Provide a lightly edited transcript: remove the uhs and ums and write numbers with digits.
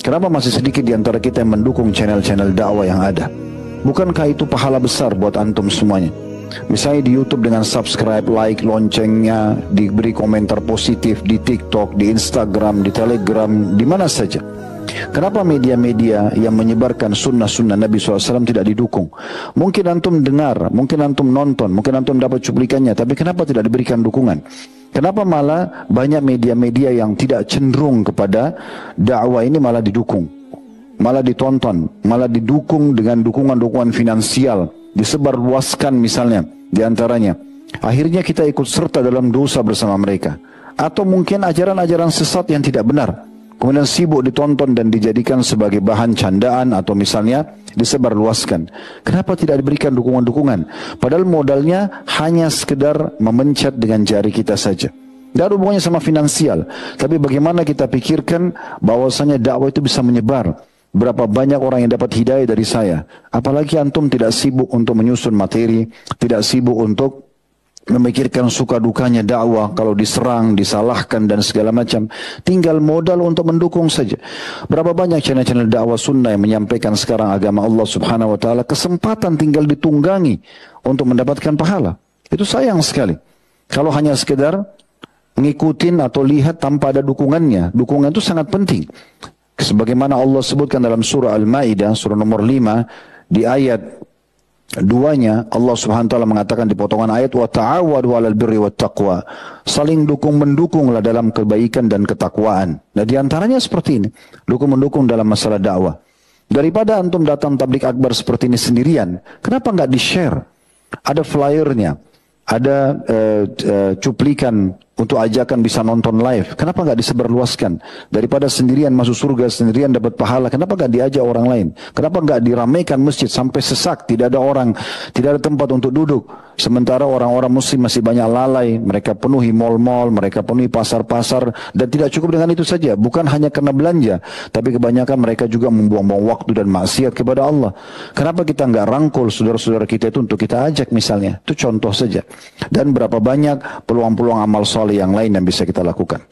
Kenapa masih sedikit di antara kita yang mendukung channel-channel dakwah yang ada? Bukankah itu pahala besar buat antum semuanya? Misalnya di YouTube dengan subscribe, like, loncengnya, diberi komentar positif di TikTok, di Instagram, di Telegram, di mana saja. Kenapa media-media yang menyebarkan sunnah-sunnah Nabi SAW tidak didukung? Mungkin antum dengar, mungkin antum nonton, mungkin antum dapat cuplikannya, tapi kenapa tidak diberikan dukungan? Kenapa malah banyak media-media yang tidak cenderung kepada dakwah ini malah didukung, malah ditonton, malah didukung dengan dukungan-dukungan finansial, disebarluaskan misalnya diantaranya. Akhirnya kita ikut serta dalam dosa bersama mereka. Atau mungkin ajaran-ajaran sesat yang tidak benar, kemudian sibuk ditonton dan dijadikan sebagai bahan candaan atau misalnya disebarluaskan. Kenapa tidak diberikan dukungan-dukungan? Padahal modalnya hanya sekedar memencet dengan jari kita saja. Tidak ada hubungannya sama finansial. Tapi bagaimana kita pikirkan bahwasanya dakwah itu bisa menyebar. Berapa banyak orang yang dapat hidayah dari saya. Apalagi antum tidak sibuk untuk menyusun materi, tidak sibuk untuk memikirkan suka dukanya dakwah, kalau diserang, disalahkan dan segala macam. Tinggal modal untuk mendukung saja. Berapa banyak channel-channel dakwah sunnah yang menyampaikan sekarang agama Allah Subhanahu wa taala, kesempatan tinggal ditunggangi untuk mendapatkan pahala. Itu sayang sekali. Kalau hanya sekedar ngikutin atau lihat tanpa ada dukungannya. Dukungan itu sangat penting. Sebagaimana Allah sebutkan dalam surah Al-Maidah, surah nomor 5, di ayat 2-nya, Allah Subhanahu wa taala mengatakan di potongan ayat, wa ta'awadu 'alal birri wat taqwa. Saling dukung-mendukunglah dalam kebaikan dan ketakwaan. Nah, di antaranya seperti ini, dukung-mendukung dalam masalah dakwah. Daripada antum datang tablik akbar seperti ini sendirian, kenapa enggak di-share? Ada flyernya, ada cuplikan untuk ajakan bisa nonton live. Kenapa nggak disebarluaskan? Daripada sendirian masuk surga, sendirian dapat pahala, kenapa nggak diajak orang lain? Kenapa nggak diramaikan masjid sampai sesak, tidak ada orang, tidak ada tempat untuk duduk? Sementara orang-orang muslim masih banyak lalai, mereka penuhi mal-mal, mereka penuhi pasar-pasar, dan tidak cukup dengan itu saja. Bukan hanya karena belanja, tapi kebanyakan mereka juga membuang-buang waktu dan maksiat kepada Allah. Kenapa kita nggak rangkul saudara-saudara kita itu untuk kita ajak misalnya? Itu contoh saja. Dan berapa banyak peluang-peluang amal soleh yang lain yang bisa kita lakukan.